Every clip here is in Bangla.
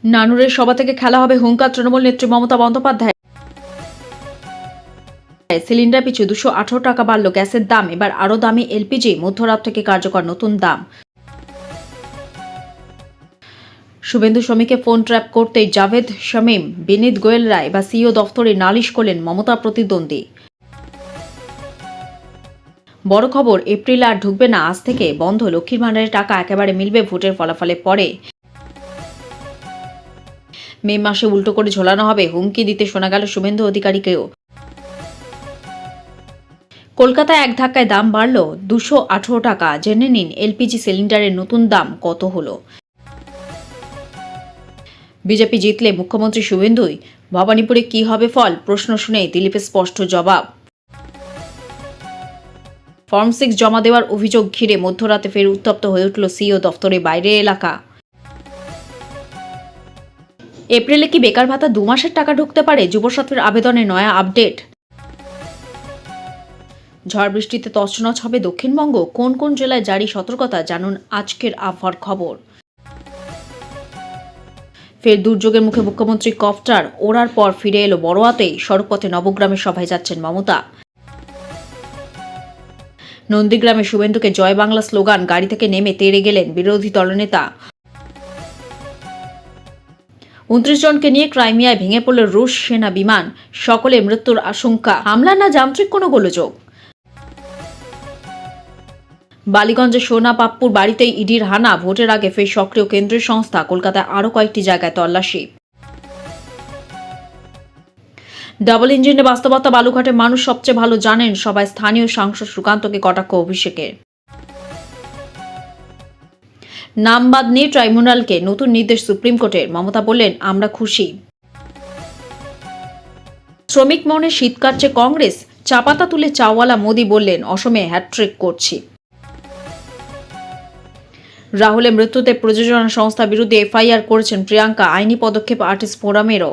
নানুরের সভা থেকে খেলা হবে হুঙ্কার তৃণমূল নেত্রী মমতা বন্দ্যোপাধ্যায়। সিলিন্ডার পিছু 218 টাকা বাড়ল গ্যাসের দাম, এবার আরও দামি এলপিজি, মধ্যরাত থেকে কার্যকর নতুন দাম। শুভেন্দু শমীকে ফোন ট্র্যাপ করতেই জাভেদ শামীম, বিনীত গোয়েলরা এবার সিইও দফতরে নালিশ করলেন মমতা প্রতিদ্বন্দ্বী। বড় খবর, এপ্রিল আর ঢুকবে না, আজ থেকে বন্ধ লক্ষ্মীর ভাণ্ডারের টাকা একেবারে মিলবে ভোটের ফলাফলের পরে। মে মাসে উল্টো করে ঝোলানো হবে, হুমকি দিতে শোনা গেল শুভেন্দু অধিকারীকেও। কলকাতায় এক ধাক্কায় দাম বাড়ল 218 টাকা। জেনে নিন এলপিজি সিলিন্ডারের নতুন দাম কত হলো। বিজেপি জিতলে মুখ্যমন্ত্রী শুভেন্দুই, ভবানীপুরে কি হবে ফল, প্রশ্ন শুনে দিলীপের স্পষ্ট জবাব। ফর্ম 6 জমা দেওয়ার অভিযোগ ঘিরে মধ্যরাতে ফের উত্তপ্ত হয়ে উঠল সিইও দফতরের বাইরের এলাকা। এপ্রিলে কি বেকার ভাতা 2 মাসের টাকা ঢুকতে পারে, যুবসাথীর আবেদনে নয়া আপডেট। ঝড় বৃষ্টিতে তছনছ হবে দক্ষিণবঙ্গ, কোন কোন জেলায় জারি সতর্কতা, জানুন আজকের আবহাওয়ার খবর। ফের দুর্যোগের মুখে মুখ্যমন্ত্রী কপ্টার ওড়ার পর ফিরে এলো বড়োয়াতেই, সড়কপথে নবগ্রামের সভায় যাচ্ছেন মমতা। নন্দীগ্রামে শুভেন্দুকে জয় বাংলা স্লোগান, গাড়ি থেকে নেমে তেড়ে গেলেন বিরোধী দলনেতা। 29 জনকে নিয়ে ক্রাইমিয়ায় ভেঙে পড়ল রুশ সেনা বিমান, সকলে মৃত্যুর আশঙ্কা, হামলা না যান্ত্রিক কোনো গোলযোগ। বালিগঞ্জে সোনা পাপ্পুর বাড়িতেই ইডির হানা, ভোটের আগে ফের সক্রিয় কেন্দ্রীয় সংস্থা, কলকাতায় আরও কয়েকটি জায়গায় তল্লাশি। ডাবল ইঞ্জিনের বাস্তবতা বালুঘাটের মানুষ সবচেয়ে ভালো জানেন, সবাই স্থানীয় সাংসদ সুকান্তকে কটাক্ষ অভিষেকের। নাম বাদ নিয়ে ট্রাইব্যুনালকে নতুন নির্দেশ সুপ্রিম কোর্টের, মমতা বললেন আমরা খুশি। শ্রমিক মনে শীত কাটছে কংগ্রেস, চাপাতা তুলে চাওয়ালা মোদি বললেন অসমে হ্যাটট্রিক করছি। রাহুলের মৃত্যুতে প্রযোজনা সংস্থার বিরুদ্ধে এফআইআর করেছেন প্রিয়াঙ্কা, আইনি পদক্ষেপ আর্টিস্ট ফোরামেরও।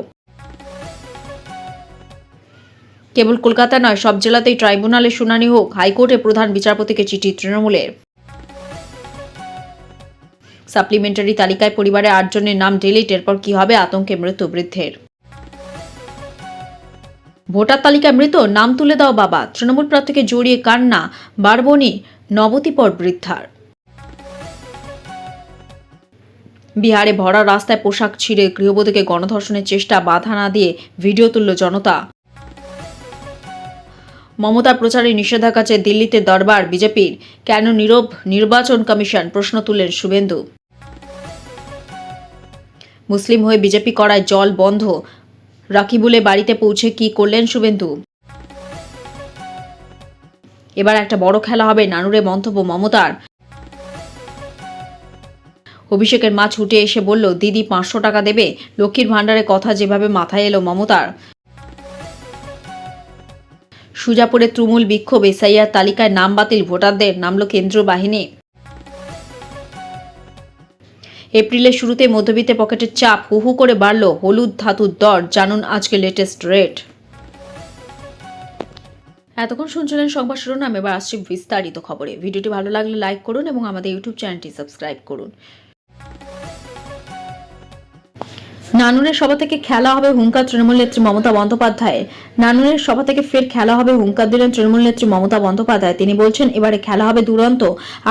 কেবল কলকাতা নয়, সব জেলাতেই ট্রাইব্যুনালে শুনানি হোক, হাইকোর্টে প্রধান বিচারপতিকে চিঠি তৃণমূলের। সাপ্লিমেন্টারি তালিকায় পরিবারে 8 জনের নাম ডিলিট, এরপর কি হবে, আতঙ্কে মৃত্যু বৃদ্ধের। ভোটার তালিকায় মৃত, নাম তুলে দাও বাবা, তৃণমূল প্রার্থীকে জড়িয়ে কান্না বারবনি নবতিপর বৃদ্ধার। বিহারে ভরা রাস্তায় পোশাক ছিঁড়ে গৃহবধূকে গণধর্ষণের চেষ্টা, বাধা না দিয়ে ভিডিও তুলল জনতা। মমতার প্রচারে নিষেধাজ্ঞা চেয়ে দিল্লিতে দরবার বিজেপির, কেন নীরব নির্বাচন কমিশন, প্রশ্ন তুললেন শুভেন্দু। মুসলিম হয়ে বিজেপি করায় জল বন্ধ, রাকিবুলে বাড়িতে পৌঁছে কি করলেন শুভেন্দু। এবার একটা বড় খেলা হবে, নানুরে মন্তব্য মমতার। অভিষেকের মা ছুটে এসে বলল দিদি 500 টাকা দেবে, লক্ষ্মীর ভাণ্ডারের কথা যেভাবে মাথায় এলো মমতার। সুজাপুরে তুমুল বিক্ষোভ, এসআইআর তালিকায় নাম বাতিল, ভোটারদের নামল কেন্দ্রীয় বাহিনী। এপ্রিলের শুরুতে মধ্যবিত্তের পকেটের চাপ হু হু করে বাড়ল হলুদ ধাতুর দর, জানুন আজকে লেটেস্ট রেট। এতক্ষণ শুনছিলেন সংবাদ শিরোনাম, এবার আসছে বিস্তারিত খবরে। ভিডিওটি ভালো লাগলে লাইক করুন এবং আমাদের ইউটিউব চ্যানেলটি সাবস্ক্রাইব করুন। নানুরের সভা থেকে খেলা হবে হুঙ্কার তৃণমূল নেত্রী মমতা বন্দ্যোপাধ্যায়। নানুরের সভা থেকে ফের খেলা হবে হুঙ্কার দিলেন তৃণমূল নেত্রী মমতা বন্দ্যোপাধ্যায়। তিনি বলছেন এবারে খেলা হবে দুরন্ত,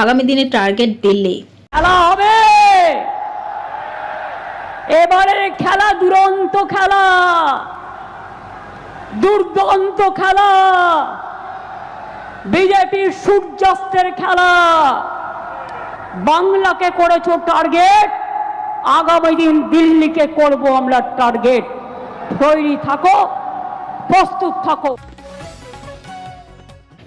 আগামী দিনে টার্গেট দিল্লি। খেলা হবে, এবারের খেলা দুরন্ত খেলা, দুর্দান্ত খেলা, বিজেপির সূর্যাস্তের খেলা। বাংলাকে করেছো টার্গেট, আগামী দিন দিল্লিকে করব আমরা টার্গেট। তৈরি থাকো, প্রস্তুত থাকো।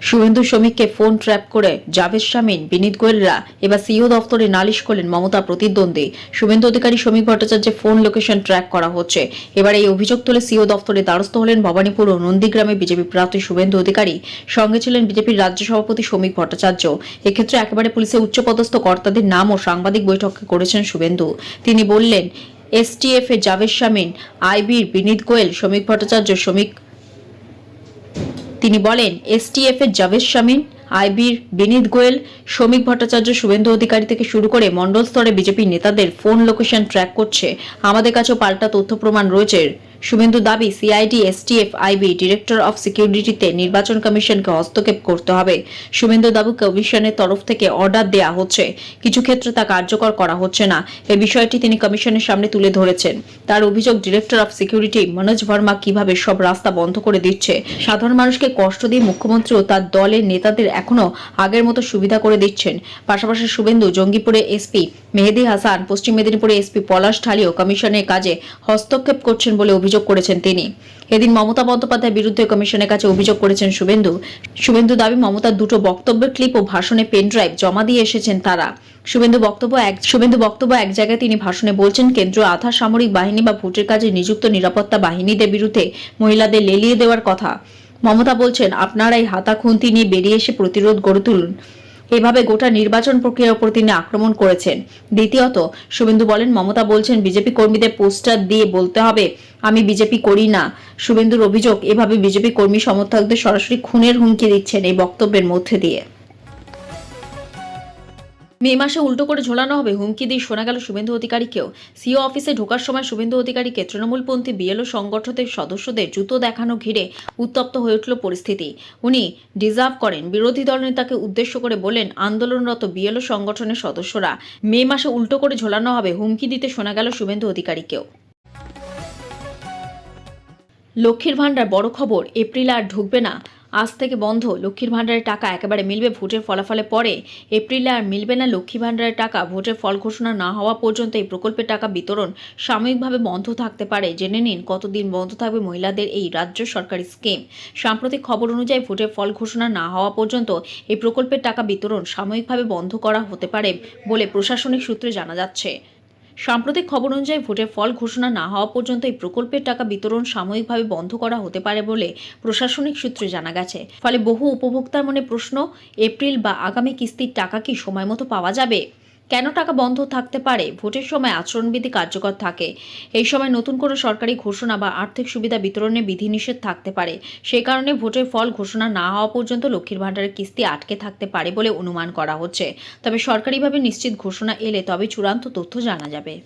শুভেন্দু শমীককে ফোন ট্র্যাপ করে জাভেদ শামীম, বিনীত গোয়েলরা এবার সিইও দফতরে নালিশ করলেন মমতা প্রতিদ্বন্দ্বী। শুভেন্দু অধিকারী, শমীক ভট্টাচার্যের ফোন লোকেশন ট্র্যাক করা হচ্ছে। এবার এই অভিযোগ তুলে সিইও দফতরে দ্বারস্থ হলেন ভবানীপুর ও নন্দীগ্রামে বিজেপি প্রার্থী শুভেন্দু অধিকারী, সঙ্গে ছিলেন বিজেপির রাজ্য সভাপতি শমীক ভট্টাচার্য। এক্ষেত্রে একেবারে পুলিশের উচ্চপদস্থ কর্তাদের নাম ও সাংবাদিক বৈঠক করেছেন শুভেন্দু। তিনি বললেন এসটিএফ এ জাভেদ শামীম, আইবির বিনীত গোয়েল, শমীক ভট্টাচার্য। তিনি বলেন এসটিএফ এর জাভেদ শামীম, আইবির বিনীত গোয়েল, শ্রমিক ভট্টাচার্য, শুভেন্দু অধিকারী থেকে শুরু করে মণ্ডল স্তরে বিজেপি নেতাদের ফোন লোকেশন ট্র্যাক করছে। আমাদের কাছেও পাল্টা তথ্য প্রমাণ রয়েছে। শুভেন্দু দাবি, CID, STF, IB, director of সিকিউরিটিতে নির্বাচন কমিশনকে হস্তক্ষেপ করতে হবে। শুভেন্দু দাবি, কমিশনের তরফ থেকে অর্ডার দেয়া হচ্ছে, কিছু ক্ষেত্রে তা কার্যকর করা হচ্ছে না। এই বিষয়টি তিনি কমিশনের সামনে তুলে ধরেছেন। তার অভিযোগ, director of security Manoj Verma কিভাবে সব রাস্তা বন্ধ করে দিচ্ছে, সাধারণ মানুষকে কষ্ট দিয়ে মুখ্যমন্ত্রী ও তার দলের নেতাদের এখনো আগের মতো সুবিধা করে দিচ্ছেন। পাশাপাশি শুভেন্দু জঙ্গিপুরে এসপি মেহেদী হাসান, পশ্চিম মেদিনীপুরে এসপি পলাশ ঢালিও কমিশনের কাজে হস্তক্ষেপ করছেন বলে অভিযোগ করেছেন তিনি। এদিন মমতা বন্দ্যোপাধ্যায়ের বিরুদ্ধে কমিশনের কাছে অভিযোগ করেছেন শুভেন্দু দাবি, মমতার দুটো বক্তব্যের ক্লিপ ও ভাষণে পেন ড্রাইভ জমা দিয়ে এসেছেন তারা। শুভেন্দু বক্তব্য এক জায়গায় তিনি ভাষণে বলছেন, কেন্দ্রীয় আধা সামরিক বাহিনী বা ভোটের কাজে নিযুক্ত নিরাপত্তা বাহিনীদের বিরুদ্ধে মহিলাদের লেলিয়ে দেওয়ার কথা। মমতা বলছেন, আপনারাই হাতা খুন্তি নিয়ে বেরিয়ে এসে প্রতিরোধ গড়ে তুলুন। এভাবে গোটা নির্বাচন প্রক্রিয়ার উপর তিনি আক্রমণ করেছেন। দ্বিতীয়ত, শুভেন্দু বলেন, মমতা বলছেন বিজেপি কর্মীদের পোস্টার দিয়ে বলতে হবে আমি বিজেপি করি না। শুভেন্দুর অভিযোগ, এভাবে বিজেপি কর্মী সমর্থকদের সরাসরি খুনের হুমকি দিচ্ছেন এই বক্তব্যের মধ্যে দিয়ে। মে মাসে উল্টো করে ঝোলানো হবে হুমকি দিয়ে শোনা গেল শুভেন্দু অধিকারীকেও। সিও অফিসে ঢোকার সময় শুভেন্দু অধিকারীকে তৃণমূলপন্থী বিএলও সংগঠনের সদস্যদের জুতো দেখানো ঘিরে উত্তপ্ত হয়ে উঠল পরিস্থিতি। উনি ডিজার্ভ করেন। বিরোধী দলনেতাকে উদ্দেশ্য করে বলেন, আন্দোলনরত বিএলও সংগঠনের সদস্যরা মে মাসে উল্টো করে ঝোলানো হবে হুমকি দিতে শোনা গেল শুভেন্দু অধিকারীকেও। লক্ষ্মীর ভাণ্ডার বড় খবর, এপ্রিল আর ঢুকবে না, আজ থেকে বন্ধ। লক্ষ্মীর ভাণ্ডারের টাকা একেবারে মিলবে ভোটের ফলাফলে পরে। এপ্রিলে আর মিলবে না লক্ষ্মী ভাণ্ডারের টাকা। ভোটের ফল ঘোষণা না হওয়া পর্যন্ত এই প্রকল্পের টাকা বিতরণ সাময়িকভাবে বন্ধ থাকতে পারে। জেনে নিন কতদিন বন্ধ থাকবে মহিলাদের এই রাজ্য সরকারি স্কিম। সাম্প্রতিক খবর অনুযায়ী ভোটের ফল ঘোষণা না হওয়া পর্যন্ত এই প্রকল্পের টাকা বিতরণ সাময়িকভাবে বন্ধ করা হতে পারে বলে প্রশাসনিক সূত্রে জানা যাচ্ছে। সাম্প্রতিক খবর অনুযায়ী ভোটের ফল ঘোষণা না হওয়া পর্যন্ত এই প্রকল্পের টাকা বিতরণ সাময়িকভাবে বন্ধ করা হতে পারে বলে প্রশাসনিক সূত্রে জানা গেছে। ফলে বহু উপভোক্তার মনে প্রশ্ন, এপ্রিল বা আগামী কিস্তির টাকা কি সময় মতো পাওয়া যাবে? কেন টাকা বন্ধ থাকতে পারে? ভোটের সময় আচরণবিধি কার্যকর থাকে। এই সময় নতুন কোনো সরকারি ঘোষণা বা আর্থিক সুবিধা বিতরণে বিধিনিষেধ থাকতে পারে। সেই কারণে ভোটের ফল ঘোষণা না হওয়া পর্যন্ত লক্ষ্মীর ভাণ্ডারের কিস্তি আটকে থাকতে পারে বলে অনুমান করা হচ্ছে। তবে সরকারিভাবে নিশ্চিত ঘোষণা এলে তবে চূড়ান্ত তথ্য জানা যাবে।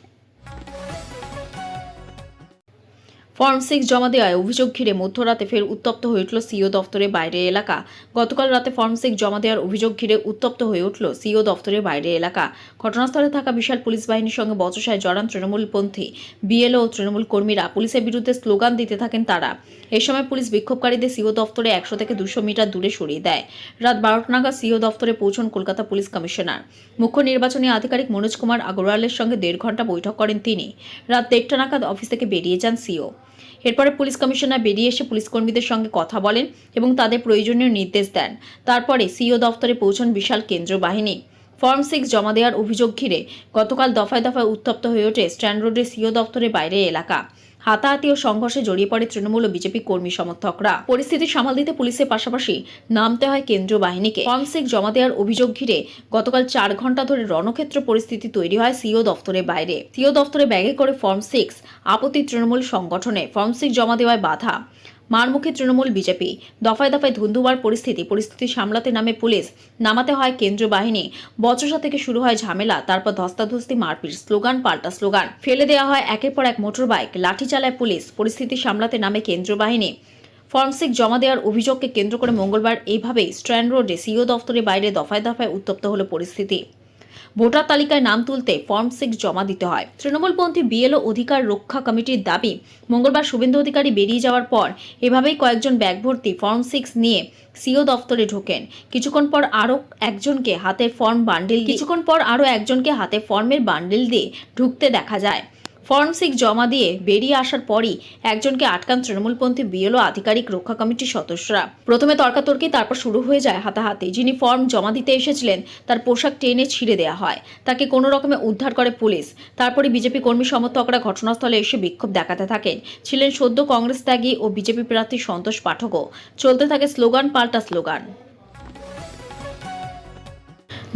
ফর্ম 6 জমা দেওয়ায় অভিযোগ ঘিরে মধ্যরাতে ফের উত্তপ্ত হয়ে উঠল সিও দফতরের বাইরের এলাকা। গতকাল রাতে ফর্ম 6 জমা দেওয়ার অভিযোগ ঘিরে উত্তপ্ত হয়ে উঠল সিও দফতরের বাইরের এলাকা। ঘটনাস্থলে থাকা বিশাল পুলিশ বাহিনীর সঙ্গে বচসায় জড়ান তৃণমূলপন্থী বিএলও ও তৃণমূল কর্মীরা। পুলিশের বিরুদ্ধে স্লোগান দিতে থাকেন তারা। এই সময় পুলিশ বিক্ষোভকারীদের সিও দফতরে 100 থেকে 200 মিটার দূরে সরিয়ে দেয়। রাত 12টা নাগাদ সিও দফতরে পৌঁছন কলকাতা পুলিশ কমিশনার। মুখ্য নির্বাচনী আধিকারিক মনোজ কুমার আগরওয়ালের সঙ্গে 1.5 ঘন্টা বৈঠক করেন তিনি। রাত 1টা নাগাদ অফিস থেকে বেরিয়ে যান সিও। এরপরে পুলিশ কমিশনার বেরিয়ে এসে পুলিশ কর্মীদের সঙ্গে কথা বলেন এবং তাদের প্রয়োজনীয় নির্দেশ দেন। তারপরে সিও দফতরে পৌঁছন বিশাল কেন্দ্রীয় বাহিনী। ফর্ম 6 জমা দেওয়ার অভিযোগ ঘিরে গতকাল দফায় দফায় উত্তপ্ত হয়ে ওঠে স্ট্যান্ড রোডের সিও দফতরের বাইরে এলাকা। হাতাহাতি ও সংঘর্ষে জড়িয়ে পড়ে তৃণমূল ও বিজেপি কর্মী সমর্থকরা। পরিস্থিতি সামাল দিতে পুলিশের পাশাপাশি নামতে হয় কেন্দ্রীয় বাহিনীকে। ফর্ম 6 জমা দেওয়ার অভিযোগ ঘিরে গতকাল 4 ঘন্টা ধরে রণক্ষেত্র পরিস্থিতি তৈরি হয় সিও দফতরের বাইরে। সিও দফতরে ব্যাগে করে ফর্ম 6, আপত্তি তৃণমূল সংগঠনে। ফর্ম 6 জমা দেওয়ায় বাধা, মারমুখী তৃণমূল বিজেপি। দফায় দফায় ধুন্ধুমার পরিস্থিতি সামলাতে নামে পুলিশ, নামাতে হয় কেন্দ্রীয় বাহিনী। বচসা থেকে শুরু হয় ঝামেলা, তারপর ধস্তাধস্তি, মারপিট, স্লোগান পাল্টা স্লোগান, ফেলে দেওয়া হয় একের পর এক মোটর বাইক, লাঠি চালায় পুলিশ। পরিস্থিতি সামলাতে নামে কেন্দ্রীয় বাহিনী। ফর্ম 6 জমা দেওয়ার অভিযোগকে কেন্দ্র করে মঙ্গলবার এইভাবেই স্ট্যান্ড রোডে সিও দফতরের বাইরে দফায় দফায় উত্তপ্ত হলো পরিস্থিতি। ভোটার তালিকায় নাম তুলতে ফর্ম 6 জমা দিতে হয়। তৃণমূলপন্থী বিএলও অধিকার রক্ষা কমিটির দাবি, মঙ্গলবার শুভেন্দু অধিকারী বেরিয়ে যাওয়ার পর এভাবেই কয়েকজন ব্যাগ ভর্তি ফর্ম 6 নিয়ে সিও দফতরে ঢোকেন। কিছুক্ষণ পর আরও একজনকে হাতে ফর্মের বান্ডিল দিয়ে ঢুকতে দেখা যায়। ফর্ম 6 জমা দিয়ে বেরিয়ে আসার পরই একজনকে আটকান তৃণমূলপন্থী বিএলও আধিকারিক রক্ষা কমিটির সদস্যরা। প্রথমে তর্কাতর্কি, তারপর শুরু হয়ে যায় হাতাহাতি। যিনি ফর্ম জমা দিতে এসেছিলেন তার পোশাক টেনে ছিঁড়ে দেওয়া হয়। তাকে কোনো রকমে উদ্ধার করে পুলিশ। তারপরে বিজেপি কর্মী সমর্থকরা ঘটনাস্থলে এসে বিক্ষোভ দেখাতে থাকেন। ছিলেন সদ্য কংগ্রেস ত্যাগী ও বিজেপি প্রার্থী সন্তোষ পাঠকও। চলতে থাকে স্লোগান পাল্টা স্লোগান।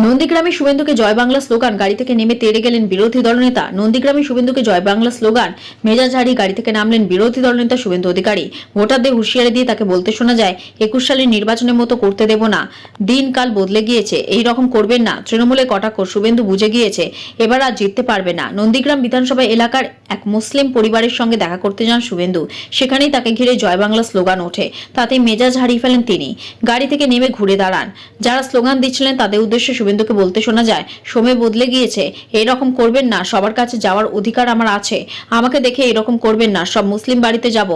নন্দীগ্রামে শুভেন্দুকে জয় বাংলা স্লোগান, গাড়ি থেকে নেমে তেড়ে গেলেন বিরোধী দলনেতা। নন্দীগ্রামে শুভেন্দুকে জয় বাংলা স্লোগান, মেজাজ হারিয়ে গাড়ি থেকে নামলেন বিরোধী দলনেতা শুভেন্দু অধিকারী। ভোটারদের হুঁশিয়ারি দিয়ে তাকে বলতে শোনা যায়, 21 সালের নির্বাচনের মতো করতে দেব না, দিনকাল বদলে গিয়েছে, এই রকম করবেন না। তৃণমূলে কটাক্ষ, শুভেন্দু বুঝে গিয়েছে এবার আর জিততে পারবে না। নন্দীগ্রাম বিধানসভা এলাকার এক মুসলিম পরিবারের সঙ্গে দেখা করতে যান শুভেন্দু। সেখানেই তাকে ঘিরে জয় বাংলা স্লোগান ওঠে, তাতে মেজাজ হারিয়ে ফেলেন তিনি। গাড়ি থেকে নেমে ঘুরে দাঁড়ান। যারা স্লোগান দিচ্ছিলেন তাদের উদ্দেশ্যে শুভেন্দুকে বলতে শোনা যায়, সময় বদলে গিয়েছে, এরকম করবেন না, সবার কাছে যাওয়ার অধিকার আমার আছে, আমাকে দেখে এরকম করবেন না, সব মুসলিম বাড়িতে যাব,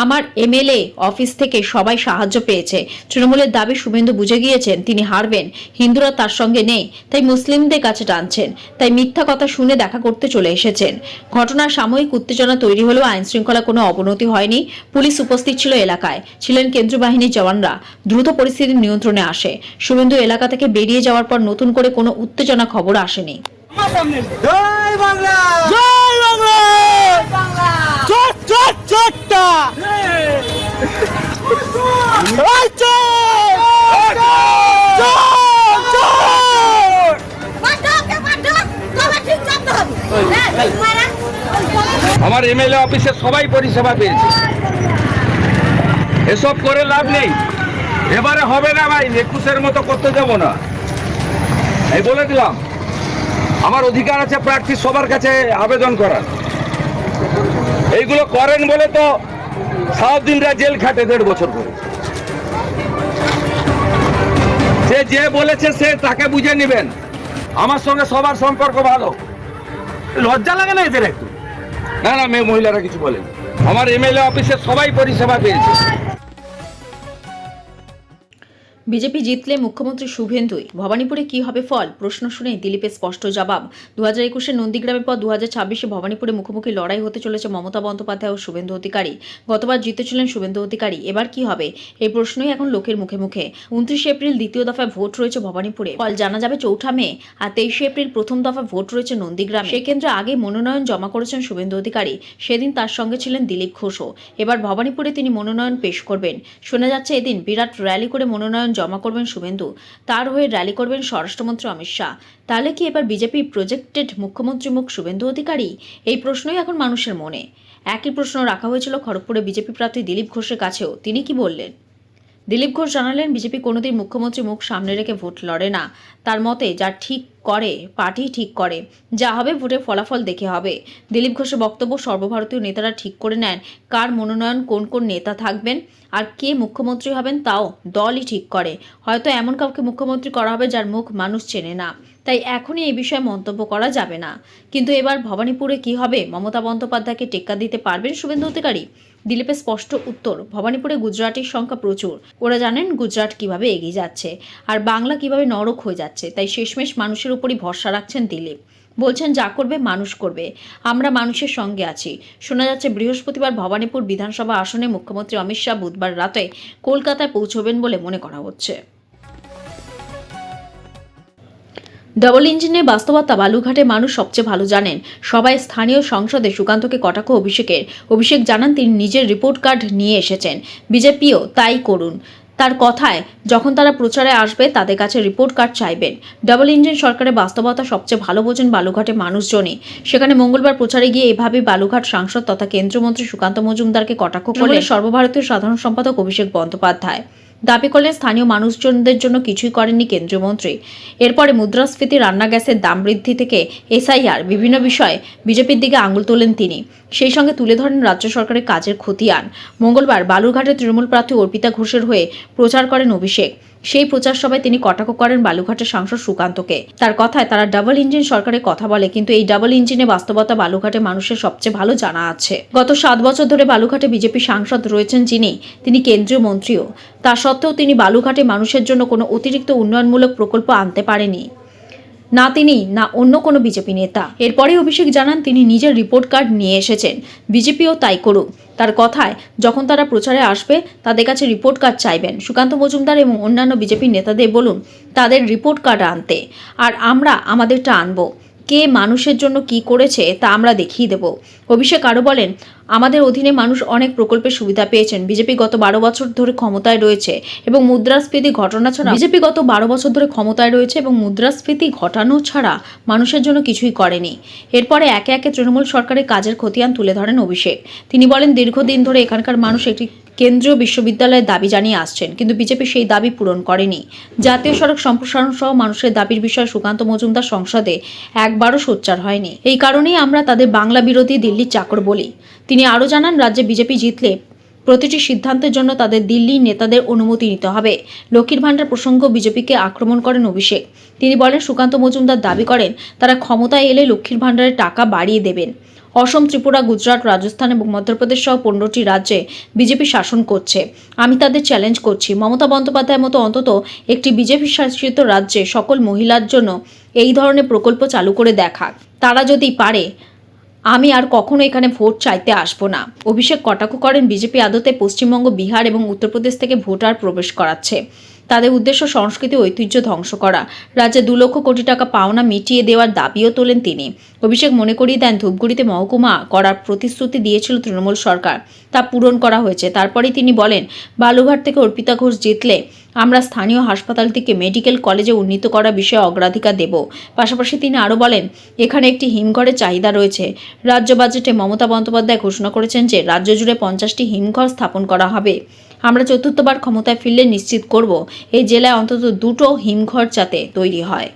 আমার এমএলএ অফিস থেকে সবাই সাহায্য পেয়েছে। তৃণমূলের দাবি, শুভেন্দু বুঝে গিয়েছেন তিনি হারবেন, হিন্দুরা তার সঙ্গে নেই, তাই মুসলিমদের কাছে টানছেন, তাই মিথ্যা কথা শুনে দেখা করতে চলে এসেছেন। ঘটনার সাময়িক উত্তেজনা তৈরি হলেও আইন শৃঙ্খলা কোনো অবনতি হয়নি। পুলিশ উপস্থিত ছিল এলাকায়, ছিলেন কেন্দ্রীয় বাহিনীর জওয়ানরা। দ্রুত পরিস্থিতি নিয়ন্ত্রণে আসে। শুভেন্দু এলাকা থেকে বেরিয়ে যাওয়ার পর নতুন করে কোনো উত্তেজনা খবর আসেনি। জয় বাংলা, জয় বাংলা, চট চট চটটা আমার এমএলএ অফিসে সবাই পরিষেবা পেয়েছে, এসব করে লাভ নেই। এবারে হবে না ভাই, 21-এর মতো করতে দেব না, এই বলে দিলাম। আমার অধিকার আছে প্রার্থী সবার কাছে আবেদন করার। এইগুলো করেন বলে তো সাউদ্দিনরা জেল খাটে 1.5 বছর করে। সে যে বলেছে সে তাকে বুঝে নেবেন। আমার সঙ্গে সবার সম্পর্ক ভালো, লজ্জা লাগে না এদের একটু? না না, মেয়ে মহিলারা কিছু বলেন। আমার এমএলএ অফিসে সবাই পরিষেবা পেয়েছে। বিজেপি জিতলে মুখ্যমন্ত্রী শুভেন্দুই। ভবানীপুরে কি হবে ফল, প্রশ্ন শুনে দিলীপের স্পষ্ট জবাব। 2021-এর নন্দীগ্রামের পর 2026-এ ভবানীপুরে মুখোমুখি লড়াই হতে চলেছে মমতা বন্দ্যোপাধ্যায় ও শুভেন্দু অধিকারী। গতবার জিতেছিলেন শুভেন্দু অধিকারী, এবার কি হবে এই প্রশ্নই এখন লোকের মুখে মুখে। 29 এপ্রিল দ্বিতীয় দফায় ভোট রয়েছে ভবানীপুরে, ফল জানা যাবে 4 মে। আর 23 এপ্রিল প্রথম দফা ভোট রয়েছে নন্দীগ্রামে। সেই কেন্দ্রে আগে মনোনয়ন জমা করেছেন শুভেন্দু অধিকারী, সেদিন তার সঙ্গে ছিলেন দিলীপ ঘোষও। এবার ভবানীপুরে তিনি মনোনয়ন পেশ করবেন। শোনা যাচ্ছে এদিন বিরাট র্যালি করে মনোনয়ন জমা করবেন শুভেন্দু, তার হয়ে র্যালি করবেন স্বরাষ্ট্রমন্ত্রী অমিত শাহ। তাহলে কি এবার বিজেপি প্রজেক্টেড মুখ্যমন্ত্রী মুখ শুভেন্দু অধিকারী? এই প্রশ্নই এখন মানুষের মনে। একই প্রশ্ন রাখা হয়েছিল খড়গপুরে বিজেপি প্রার্থী দিলীপ ঘোষের কাছেও। তিনি কি বললেন? দিলীপ ঘোষ জানালেন, বিজেপি কোনোদিন মুখ্যমন্ত্রী মুখ সামনে রেখে ভোট লড়ে না। তার মতে যা ঠিক করে পার্টি ঠিক করে, যা হবে ভোটের ফলাফল দেখে হবে। দিলীপ ঘোষের বক্তব্য, সর্বভারতীয় নেতারা ঠিক করে নেন কার মনোনয়ন কোন কোন নেতা থাকবেন আর কে মুখ্যমন্ত্রী হবেন, তাও দলই ঠিক করে। হয়তো এমন কাউকে মুখ্যমন্ত্রী করা হবে যার মুখ মানুষ চেনে না, তাই এখনই এই বিষয়ে মন্তব্য করা যাবে না। কিন্তু এবার ভবানীপুরে কি হবে, মমতা বন্দ্যোপাধ্যায়কে টেক্কা দিতে পারবেন শুভেন্দু অধিকারী? দিলীপের স্পষ্ট উত্তর, ভবানীপুরে গুজরাটের সংখ্যা প্রচুর, ওরা জানেন গুজরাট কিভাবে এগিয়ে যাচ্ছে আর বাংলা কিভাবে নরক হয়ে যাচ্ছে, তাই শেষমেশ মানুষের উপরই ভরসা রাখছেন দিলীপ। বলছেন যা করবে মানুষ করবে, আমরা মানুষের সঙ্গে আছি। শোনা যাচ্ছে বৃহস্পতিবার ভবানীপুর বিধানসভা আসনে মুখ্যমন্ত্রী অমিত শাহ বুধবার রাতে কলকাতায় পৌঁছবেন বলে মনে করা হচ্ছে। ডবল ইঞ্জিনের বাস্তবতা বালুঘাটে মানুষ সবচেয়ে ভালো জানেন। সবাই স্থানীয় সংসদে সুকান্তকে কটাক্ষ অভিষেক জানান তিনি নিজের রিপোর্ট কার্ড নিয়ে এসেছেন, বিজেপিও তাই করুন। তার কথায় যখন তারা প্রচারে আসবে তাদের কাছে রিপোর্ট কার্ড চাইবেন। ডাবল ইঞ্জিন সরকারের বাস্তবতা সবচেয়ে ভালো বোঝেন বালুঘাটে মানুষজনই। সেখানে মঙ্গলবার প্রচারে গিয়ে এভাবে বালুঘাট সাংসদ তথা কেন্দ্রীয় মন্ত্রী সুকান্ত মজুমদারকে কটাক্ষ করলেন সর্বভারতীয় সাধারণ সম্পাদক অভিষেক বন্দ্যোপাধ্যায়। দাবি করলেন স্থানীয় মানুষজনদের জন্য কিছুই করেননি কেন্দ্রীয় মন্ত্রী। এরপরে মুদ্রাস্ফীতি, রান্না গ্যাসের দাম বৃদ্ধি থেকে এসআইআর বিভিন্ন বিষয়ে বিজেপির দিকে আঙুল তোলেন তিনি। সেই সঙ্গে তুলে ধরেন রাজ্য সরকারের কাজের খতিয়ান। মঙ্গলবার বালুরঘাটে তৃণমূল প্রার্থী অর্পিতা ঘোষের হয়ে প্রচার করেন অভিষেক। সেই প্রচার সভায় তিনি কটাক্ষ করেন বালুঘাটের সাংসদ সুকান্তকে। তার কথায় তারা ডাবল ইঞ্জিন সরকারের কথা বলে, কিন্তু এই ডাবল ইঞ্জিনের বাস্তবতা বালুঘাটে মানুষের সবচেয়ে ভালো জানা আছে। গত 7 বছর ধরে বালুঘাটে বিজেপি সাংসদ রয়েছেন তিনি কেন্দ্রীয় মন্ত্রীও। তা সত্ত্বেও তিনি বালুঘাটে মানুষের জন্য কোনো অতিরিক্ত উন্নয়নমূলক প্রকল্প আনতে পারেনি, না তিনি না অন্য কোনো বিজেপি নেতা। এরপরে অভিষেক জানান তিনি নিজের রিপোর্ট কার্ড নিয়ে এসেছেন, বিজেপিও তাই করুক। তার কথায় যখন তারা প্রচারে আসবে তাদের কাছে রিপোর্ট কার্ড চাইবেন। সুকান্ত মজুমদার এবং অন্যান্য বিজেপি নেতাদের বলুন তাদের রিপোর্ট কার্ড আনতে, আর আমরা আমাদেরটা আনবো। কে মানুষের জন্য কি করেছে তা আমরা দেখিয়ে দেব। অভিষেক আরও বলেন, আমাদের অধীনে মানুষ অনেক প্রকল্পের সুবিধা পেয়েছেন। বিজেপি গত 12 বছর ধরে ক্ষমতায় রয়েছে এবং মুদ্রাস্ফীতি ঘটনা ছাড়া মুদ্রাস্ফীতি ঘটানো ছাড়া মানুষের জন্য কিছুই করেনি। এরপরে একে একে তৃণমূল সরকারের কাজের খতিয়ান তুলে ধরেন অভিষেক। তিনি বলেন, দীর্ঘদিন ধরে এখানকার মানুষ একটি কেন্দ্রীয় বিশ্ববিদ্যালয়ের দাবি জানিয়ে আসছেন, কিন্তু বিজেপি সেই দাবি পূরণ করেনি। জাতীয় সড়ক সম্প্রসারণ সহ মানুষের দাবির বিষয়ে সুকান্ত মজুমদার সংসদে একবারও সোচ্চার হয়নি। এই কারণেই আমরা তাদের বাংলা বিরোধী দিল্লির চাকর বলি। তিনি আরও জানান, রাজ্যে বিজেপি জিতলে প্রতিটি সিদ্ধান্তের জন্য তাদের দিল্লির নেতাদের অনুমতি নিতে হবে। লক্ষ্মীর ভাণ্ডার প্রসঙ্গ বিজেপিকে আক্রমণ করেন অভিষেক। তিনি বলেন, সুকান্ত মজুমদার দাবি করেন তারা ক্ষমতায় এলে লক্ষ্মীর ভাণ্ডারের টাকা বাড়িয়ে দেবেন। অসম, ত্রিপুরা, গুজরাট, রাজস্থান এবং মধ্যপ্রদেশ সহ 15টি রাজ্যে বিজেপি শাসন করছে। আমি তাদের চ্যালেঞ্জ করছি, মমতা বন্দ্যোপাধ্যায়ের মতো অন্তত একটি বিজেপি শাসিত রাজ্যে সকল মহিলার জন্য এই ধরনের প্রকল্প চালু করে দেখাক। তারা যদি পারে, আমি আর কখনো এখানে ভোট চাইতে আসবো না। অভিষেক কটাক্ষ করেন, বিজেপি আদতে পশ্চিমবঙ্গ, বিহার এবং উত্তরপ্রদেশ থেকে ভোটার প্রবেশ করাচ্ছে। তাদের উদ্দেশ্য সংস্কৃতি ঐতিহ্য ধ্বংস করা। রাজ্যে 2 লক্ষ কোটি টাকা পাওনা মিটিয়ে দেওয়ার দাবিও তোলেন তিনি। অভিষেক মনে করিয়ে দেন, ধূপগুড়িতে মহকুমা করার প্রতিশ্রুতি দিয়েছিল তৃণমূল সরকার, তা পূরণ করা হয়েছে। তারপরেই তিনি বলেন, বালুঘাট থেকে অর্পিতা ঘোষ জিতলে আমরা স্থানীয় হাসপাতালটিকে মেডিকেল কলেজে উন্নীত করার বিষয়ে অগ্রাধিকার দেব। পাশাপাশি তিনি আরও বলেন, এখানে একটি হিমঘরের চাহিদা রয়েছে। রাজ্য বাজেটে মমতা বন্দ্যোপাধ্যায় ঘোষণা করেছেন যে রাজ্য জুড়ে 50টি হিমঘর স্থাপন করা হবে। আমরা চতুর্থবার ক্ষমতায় ফিরলে নিশ্চিত করব এই জেলায় অন্তত 2টো হিমঘর যাতে তৈরি হয়।